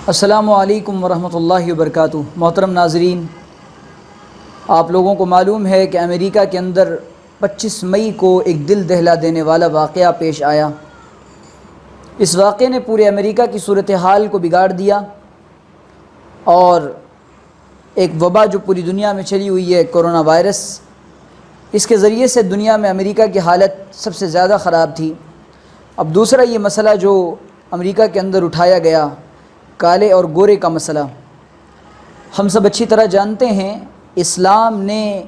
السلام علیکم ورحمۃ اللہ وبرکاتہ۔ محترم ناظرین، آپ لوگوں کو معلوم ہے کہ امریکہ کے اندر 25 مئی کو ایک دل دہلا دینے والا واقعہ پیش آیا۔ اس واقعے نے پورے امریکہ کی صورتحال کو بگاڑ دیا اور ایک وبا جو پوری دنیا میں چلی ہوئی ہے، کرونا وائرس، اس کے ذریعے سے دنیا میں امریکہ کی حالت سب سے زیادہ خراب تھی۔ اب دوسرا یہ مسئلہ جو امریکہ کے اندر اٹھایا گیا، کالے اور گورے کا مسئلہ، ہم سب اچھی طرح جانتے ہیں اسلام نے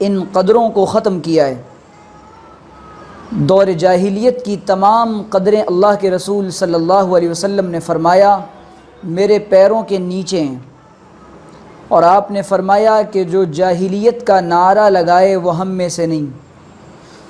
ان قدروں کو ختم کیا ہے۔ دور جاہلیت کی تمام قدریں اللہ کے رسول صلی اللہ علیہ وسلم نے فرمایا میرے پیروں کے نیچے ہیں، اور آپ نے فرمایا کہ جو جاہلیت کا نعرہ لگائے وہ ہم میں سے نہیں،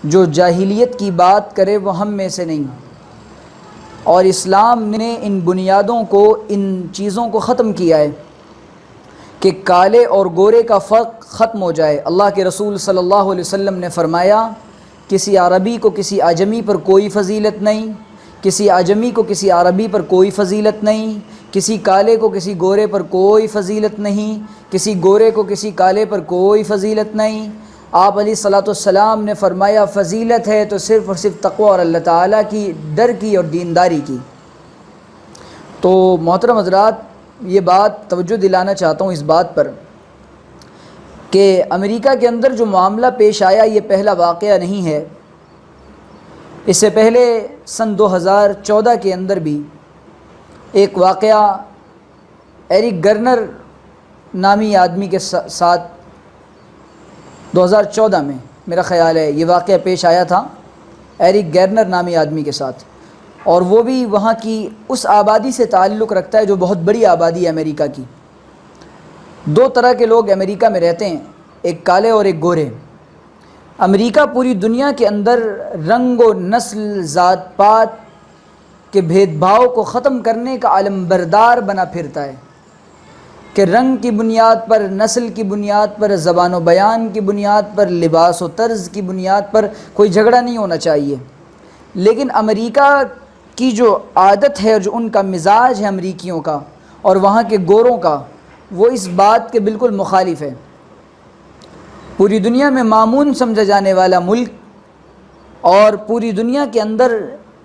جو جاہلیت کی بات کرے وہ ہم میں سے نہیں۔ اور اسلام نے ان بنیادوں کو، ان چیزوں کو ختم کیا ہے کہ کالے اور گورے کا فرق ختم ہو جائے۔ اللہ کے رسول صلی اللہ علیہ وسلم نے فرمایا کسی عربی کو کسی اعجمی پر کوئی فضیلت نہیں، کسی اعجمی کو کسی عربی پر کوئی فضیلت نہیں، کسی کالے کو کسی گورے پر کوئی فضیلت نہیں، کسی گورے کو کسی کالے پر کوئی فضیلت نہیں۔ آپ علیہ الصلاۃ والسلام نے فرمایا فضیلت ہے تو صرف اور صرف تقوی اور اللہ تعالیٰ کی ڈر کی اور دینداری کی۔ تو محترم حضرات، یہ بات توجہ دلانا چاہتا ہوں اس بات پر کہ امریکہ کے اندر جو معاملہ پیش آیا یہ پہلا واقعہ نہیں ہے۔ اس سے پہلے سن 2014 کے اندر بھی ایک واقعہ ایرک گرنر نامی آدمی کے ساتھ 2014 میں میرا خیال ہے یہ واقعہ پیش آیا تھا، ایرک گرنر نامی آدمی کے ساتھ، اور وہ بھی وہاں کی اس آبادی سے تعلق رکھتا ہے جو بہت بڑی آبادی ہے امریکہ کی۔ دو طرح کے لوگ امریکہ میں رہتے ہیں، ایک کالے اور ایک گورے۔ امریکہ پوری دنیا کے اندر رنگ و نسل، ذات پات کے بھید بھاؤ کو ختم کرنے کا علمبردار بنا پھرتا ہے کہ رنگ کی بنیاد پر، نسل کی بنیاد پر، زبان و بیان کی بنیاد پر، لباس و طرز کی بنیاد پر کوئی جھگڑا نہیں ہونا چاہیے۔ لیکن امریکہ کی جو عادت ہے اور جو ان کا مزاج ہے امریکیوں کا اور وہاں کے گوروں کا، وہ اس بات کے بالکل مخالف ہے۔ پوری دنیا میں معمون سمجھا جانے والا ملک، اور پوری دنیا کے اندر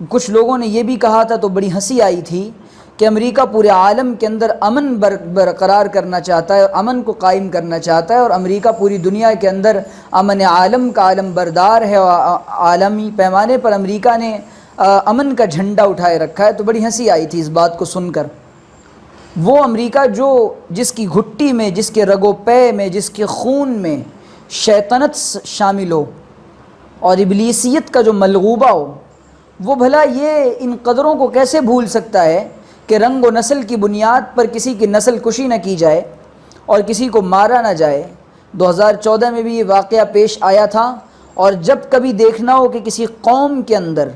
کچھ لوگوں نے یہ بھی کہا تھا تو بڑی ہنسی آئی تھی کہ امریکہ پورے عالم کے اندر امن برقرار کرنا چاہتا ہے، امن کو قائم کرنا چاہتا ہے، اور امریکہ پوری دنیا کے اندر امن عالم کا علم بردار ہے، اور عالمی پیمانے پر امریکہ نے امن کا جھنڈا اٹھائے رکھا ہے۔ تو بڑی ہنسی آئی تھی اس بات کو سن کر۔ وہ امریکہ جس کی گھٹی میں، جس کے رگ و پے میں، جس کے خون میں شیطنت شامل ہو اور ابلیسیت کا جو ملغوبہ ہو، وہ بھلا یہ ان قدروں کو کیسے بھول سکتا ہے کہ رنگ و نسل کی بنیاد پر کسی کی نسل کشی نہ کی جائے اور کسی کو مارا نہ جائے۔ 2014 میں بھی یہ واقعہ پیش آیا تھا، اور جب کبھی دیکھنا ہو کہ کسی قوم کے اندر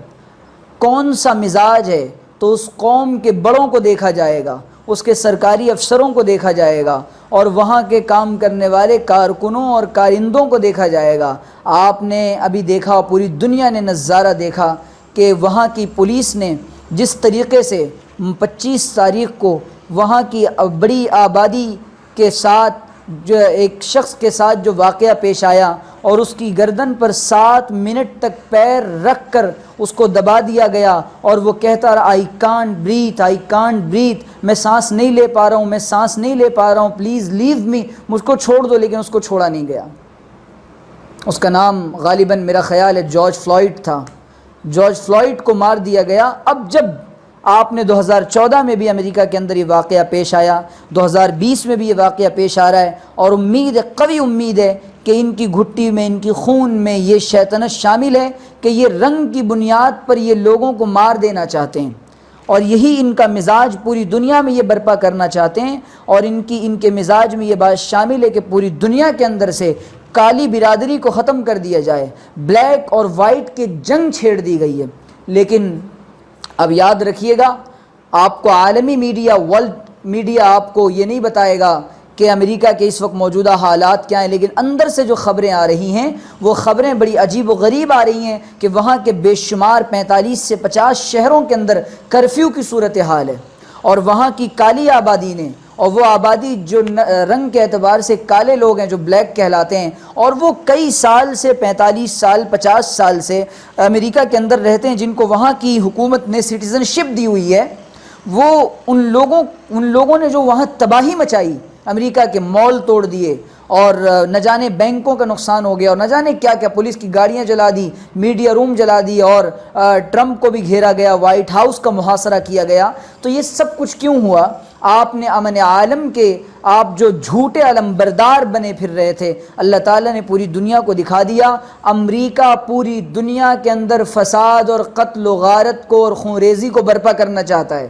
کون سا مزاج ہے تو اس قوم کے بڑوں کو دیکھا جائے گا، اس کے سرکاری افسروں کو دیکھا جائے گا، اور وہاں کے کام کرنے والے کارکنوں اور کارندوں کو دیکھا جائے گا۔ آپ نے ابھی دیکھا، پوری دنیا نے نظارہ دیکھا کہ وہاں کی پولیس نے جس طریقے سے 25 تاریخ کو وہاں کی بڑی آبادی کے ساتھ جو ایک شخص کے ساتھ جو واقعہ پیش آیا، اور اس کی گردن پر 7 منٹ تک پیر رکھ کر اس کو دبا دیا گیا، اور وہ کہتا رہا I can't breathe, I can't breathe, میں سانس نہیں لے پا رہا ہوں، میں سانس نہیں لے پا رہا ہوں، پلیز لیو می، مجھ کو چھوڑ دو۔ لیکن اس کو چھوڑا نہیں گیا۔ اس کا نام غالباً میرا خیال ہے جارج فلائیڈ تھا۔ جارج فلائیڈ کو مار دیا گیا۔ اب جب آپ نے 2014 میں بھی امریکہ کے اندر یہ واقعہ پیش آیا، 2020 میں بھی یہ واقعہ پیش آ رہا ہے، اور امید ہے، قوی امید ہے کہ ان کی گھٹی میں، ان کی خون میں یہ شیطنت شامل ہے کہ یہ رنگ کی بنیاد پر یہ لوگوں کو مار دینا چاہتے ہیں، اور یہی ان کا مزاج پوری دنیا میں یہ برپا کرنا چاہتے ہیں، اور ان کے مزاج میں یہ بات شامل ہے کہ پوری دنیا کے اندر سے کالی برادری کو ختم کر دیا جائے، بلیک اور وائٹ کی جنگ چھیڑ دی گئی ہے۔ لیکن اب یاد رکھیے گا، آپ کو عالمی میڈیا، ورلڈ میڈیا آپ کو یہ نہیں بتائے گا کہ امریکہ کے اس وقت موجودہ حالات کیا ہیں، لیکن اندر سے جو خبریں آ رہی ہیں وہ خبریں بڑی عجیب و غریب آ رہی ہیں کہ وہاں کے بے شمار 45 سے 50 شہروں کے اندر کرفیو کی صورتحال ہے، اور وہاں کی کالی آبادی نے، اور وہ آبادی جو رنگ کے اعتبار سے کالے لوگ ہیں جو بلیک کہلاتے ہیں، اور وہ کئی سال سے 45 سال 50 سال سے امریکہ کے اندر رہتے ہیں، جن کو وہاں کی حکومت نے سٹیزن شپ دی ہوئی ہے، وہ ان لوگوں نے جو وہاں تباہی مچائی، امریکہ کے مال توڑ دیے، اور نہ جانے بینکوں کا نقصان ہو گیا، اور نہ جانے کیا کیا، پولیس کی گاڑیاں جلا دی، میڈیا روم جلا دی، اور ٹرمپ کو بھی گھیرا گیا، وائٹ ہاؤس کا محاصرہ کیا گیا۔ تو یہ سب کچھ کیوں ہوا؟ آپ نے امن عالم کے، آپ جو جھوٹے علم بردار بنے پھر رہے تھے، اللہ تعالیٰ نے پوری دنیا کو دکھا دیا، امریکہ پوری دنیا کے اندر فساد اور قتل و غارت کو اور خونریزی کو برپا کرنا چاہتا ہے۔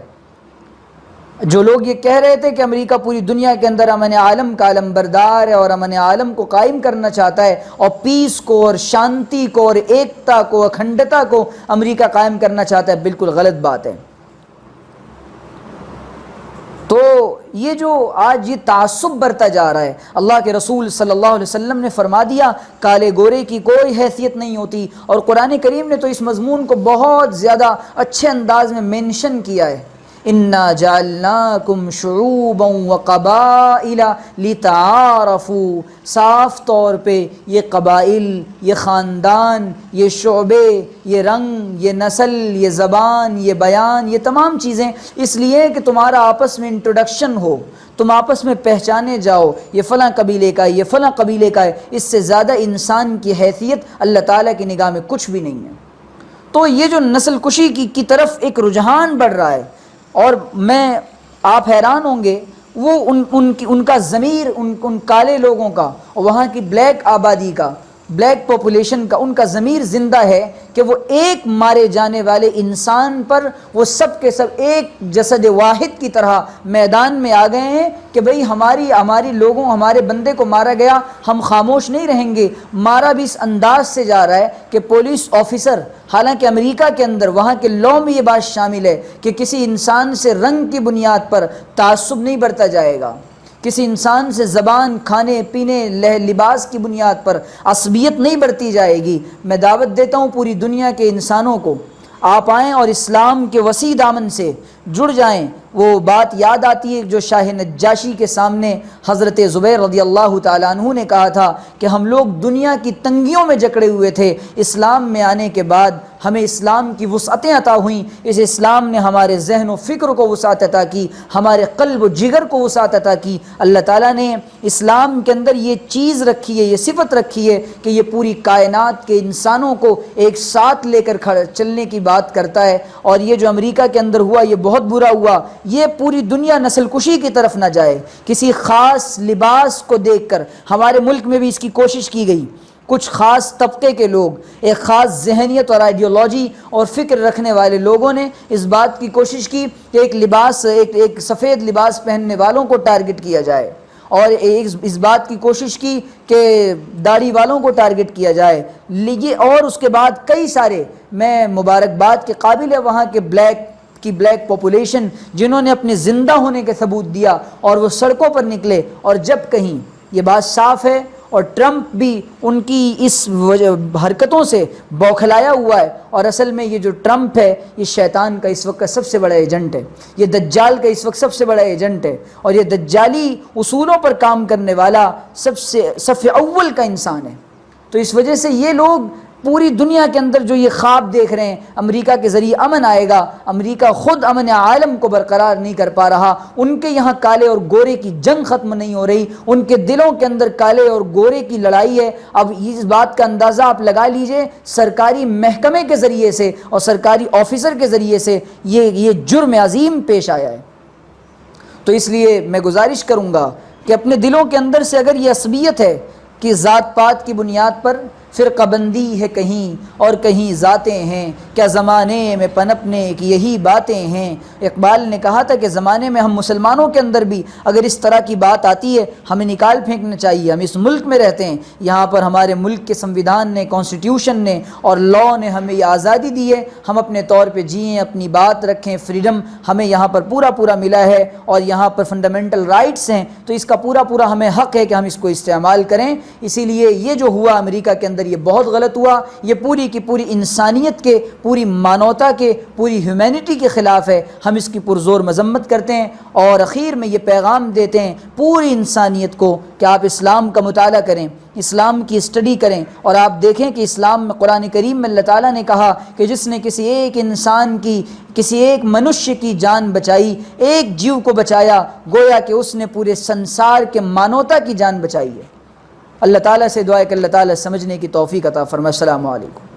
جو لوگ یہ کہہ رہے تھے کہ امریکہ پوری دنیا کے اندر امن عالم کا علم بردار ہے اور امن عالم کو قائم کرنا چاہتا ہے، اور پیس کو اور شانتی کو اور ایکتا کو، اکھنڈتا کو امریکہ قائم کرنا چاہتا ہے، بالکل غلط بات ہے۔ تو یہ جو آج یہ تعصب برتا جا رہا ہے، اللہ کے رسول صلی اللہ علیہ وسلم نے فرما دیا کالے گورے کی کوئی حیثیت نہیں ہوتی، اور قرآن کریم نے تو اس مضمون کو بہت زیادہ اچھے انداز میں مینشن کیا ہے، اِنَّا جَعَلْنَاكُمْ شُعُوبًا وَقَبَائِلَ لِتَعَارَفُوا، صاف طور پہ یہ قبائل، یہ خاندان، یہ شعبے، یہ رنگ، یہ نسل، یہ زبان، یہ بیان، یہ تمام چیزیں اس لیے کہ تمہارا آپس میں انٹروڈکشن ہو، تم آپس میں پہچانے جاؤ، یہ فلاں قبیلے کا ہے، یہ فلاں قبیلے کا ہے۔ اس سے زیادہ انسان کی حیثیت اللہ تعالیٰ کی نگاہ میں کچھ بھی نہیں ہے۔ تو یہ جو نسل کشی کی طرف ایک رجحان بڑھ رہا ہے، اور آپ حیران ہوں گے، وہ ان کا ضمیر، ان کالے لوگوں کا اور وہاں کی بلیک آبادی کا، بلیک پاپولیشن کا، ان کا ضمیر زندہ ہے کہ وہ ایک مارے جانے والے انسان پر وہ سب کے سب ایک جسد واحد کی طرح میدان میں آ گئے ہیں کہ بھئی ہماری لوگوں، ہمارے بندے کو مارا گیا، ہم خاموش نہیں رہیں گے۔ مارا بھی اس انداز سے جا رہا ہے کہ پولیس آفیسر، حالانکہ امریکہ کے اندر وہاں کے لاء میں یہ بات شامل ہے کہ کسی انسان سے رنگ کی بنیاد پر تعصب نہیں برتا جائے گا، کسی انسان سے زبان، کھانے پینے، لباس کی بنیاد پر عصبیت نہیں برتی جائے گی۔ میں دعوت دیتا ہوں پوری دنیا کے انسانوں کو، آپ آئیں اور اسلام کے وسیع دامن سے جڑ جائیں۔ وہ بات یاد آتی ہے جو شاہ نجاشی کے سامنے حضرت زبیر رضی اللہ تعالیٰ عنہ نے کہا تھا کہ ہم لوگ دنیا کی تنگیوں میں جکڑے ہوئے تھے، اسلام میں آنے کے بعد ہمیں اسلام کی وسعتیں عطا ہوئیں، اس اسلام نے ہمارے ذہن و فکر کو وسعت عطا کی، ہمارے قلب و جگر کو وسعت عطا کی۔ اللہ تعالیٰ نے اسلام کے اندر یہ چیز رکھی ہے، یہ صفت رکھی ہے کہ یہ پوری کائنات کے انسانوں کو ایک ساتھ لے کر چلنے کی بات کرتا ہے۔ اور یہ جو امریکہ کے اندر ہوا یہ بہت برا ہوا، یہ پوری دنیا نسل کشی کی طرف نہ جائے۔ کسی خاص لباس کو دیکھ کر، ہمارے ملک میں بھی اس کی کوشش کی گئی، کچھ خاص طبقے کے لوگ، ایک خاص ذہنیت اور آئیڈیالوجی اور فکر رکھنے والے لوگوں نے اس بات کی کوشش کی کہ ایک سفید لباس پہننے والوں کو ٹارگٹ کیا جائے، اور اس بات کی کوشش کی کہ داڑھی والوں کو ٹارگٹ کیا جائے۔ اور اس کے بعد کئی سارے، میں مبارکباد کے قابل ہے وہاں کے بلیک پاپولیشن جنہوں نے اپنے زندہ ہونے کے ثبوت دیا اور وہ سڑکوں پر نکلے، اور جب کہیں یہ بات صاف ہے، اور ٹرمپ بھی ان کی اس حرکتوں سے بوکھلایا ہوا ہے، اور اصل میں یہ جو ٹرمپ ہے یہ شیطان کا اس وقت کا سب سے بڑا ایجنٹ ہے، یہ دجال کا اس وقت سب سے بڑا ایجنٹ ہے، اور یہ دجالی اصولوں پر کام کرنے والا صف اول کا انسان ہے۔ تو اس وجہ سے یہ لوگ پوری دنیا کے اندر جو یہ خواب دیکھ رہے ہیں امریکہ کے ذریعے امن آئے گا، امریکہ خود امن عالم کو برقرار نہیں کر پا رہا، ان کے یہاں کالے اور گورے کی جنگ ختم نہیں ہو رہی، ان کے دلوں کے اندر کالے اور گورے کی لڑائی ہے۔ اب اس بات کا اندازہ آپ لگا لیجئے، سرکاری محکمے کے ذریعے سے اور سرکاری آفیسر کے ذریعے سے یہ جرم عظیم پیش آیا ہے۔ تو اس لیے میں گزارش کروں گا کہ اپنے دلوں کے اندر سے اگر یہ عصبیت ہے کہ ذات پات کی بنیاد پر فرقہ بندی ہے کہیں اور کہیں ذاتیں ہیں، کیا زمانے میں پنپنے کی یہی باتیں ہیں۔ اقبال نے کہا تھا کہ زمانے میں ہم مسلمانوں کے اندر بھی اگر اس طرح کی بات آتی ہے ہمیں نکال پھینکنا چاہیے۔ ہم اس ملک میں رہتے ہیں، یہاں پر ہمارے ملک کے سنویدھان نے، کانسٹیٹیوشن نے اور لاء نے ہمیں یہ آزادی دی ہے، ہم اپنے طور پہ جئیں، اپنی بات رکھیں، فریڈم ہمیں یہاں پر پورا ملا ہے، اور یہاں پر فنڈامنٹل رائٹس ہیں، تو اس کا پورا ہمیں حق ہے کہ ہم اس کو استعمال کریں۔ اسی لیے یہ جو ہوا امریکہ کے اندر اندر یہ بہت غلط ہوا، یہ پوری کی پوری انسانیت کے، پوری مانوتا کے، پوری ہیومینٹی کے خلاف ہے۔ ہم اس کی پرزور مذمت کرتے ہیں اور اخیر میں یہ پیغام دیتے ہیں پوری انسانیت کو کہ آپ اسلام کا مطالعہ کریں، اسلام کی اسٹڈی کریں، اور آپ دیکھیں کہ اسلام میں، قرآن کریم میں اللہ تعالیٰ نے کہا کہ جس نے کسی ایک انسان کی، کسی ایک منشیہ کی جان بچائی، ایک جیو کو بچایا، گویا کہ اس نے پورے سنسار کے مانوتا کی جان بچائی ہے۔ اللہ تعالیٰ سے دعا ہے کہ اللہ تعالیٰ سمجھنے کی توفیق عطا فرمائے۔ السلام علیکم۔